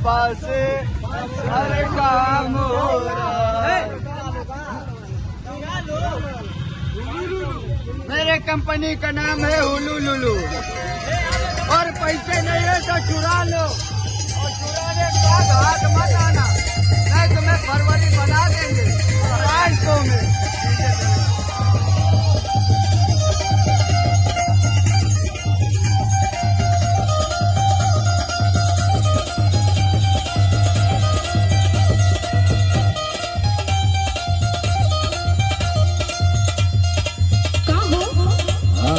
पास हर काम हो रहा है। मेरे कंपनी का नाम है हुलू लुलू, और पैसे नहीं है तो चुरा लो, और चुराने के बाद हाथ मत आना, नहीं तो मैं फरवरी बना देंगे 500 में।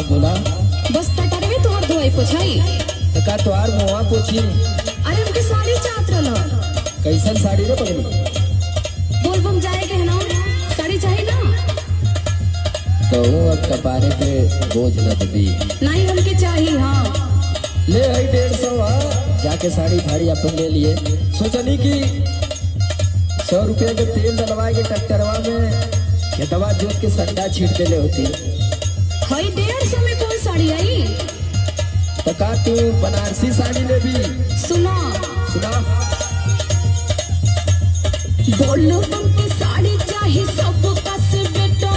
बोला बस तटरवे तोहर धोई पोछाई का तोहार मुआ पोछी। अरे हमके साड़ी चाहत रहलो। कैसन साड़ी रे पगली? बोल बम जाए के है ना, साड़ी चाहिए ना। तो अब कपारे पे बोझ लद दी। नहीं हमके चाहिए। हाँ ले आई 150 जाके साड़ी फाड़ी अपन ले लिए। सोचनी कि 100 रुपये के तेल डलवा के ट्रैक्टरवा में खेतवा जोत के संडा छीट देले होती। भाई 150 में कौन साड़ी आई? तो का तू बनारसी साड़ी ले भी? सुना बोलो तुमके साड़ी चाहिए सब कस बेटा।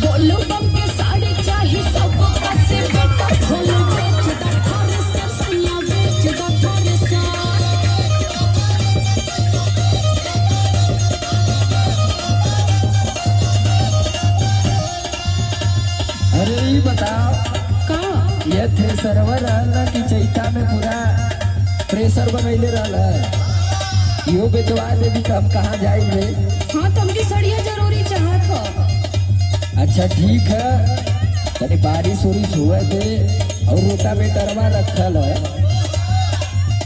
बोलो तुमके साड़ी चाहिए सब कस बेटा। बोलो बेच दा थारे सर सैया, बेच दा थारे सर। अरे ये बताओ का ये थ्रेसरवा रहला कि चैता में पूरा प्रेशर बनैले रहला? यो बेचवा देवी तो हम कहाँ जाएंगे? हाँ तुमकी सड़िया जरूरी चाहत हो। अच्छा ठीक है, तनी बारिश उरिश हुए थे और रोटावेटरवा रखल है,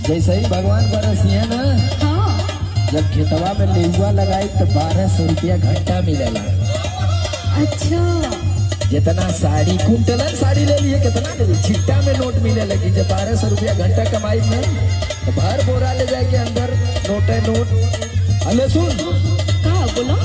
जैसे ही भगवान बरसिए ना। हाँ जब खेतवा में लेहुआ लगाई तो 1200 रुपया घंटा मिलेला। अच्छा जितना साड़ी कुंटलन साड़ी ले लिए, कितना ले लिए? छिट्टा में नोट मिले लगी। जब 1200 रुपया घंटा कमाई में तो भर बोरा ले जाए के अंदर नोट है नोट। अले सुन का बोलो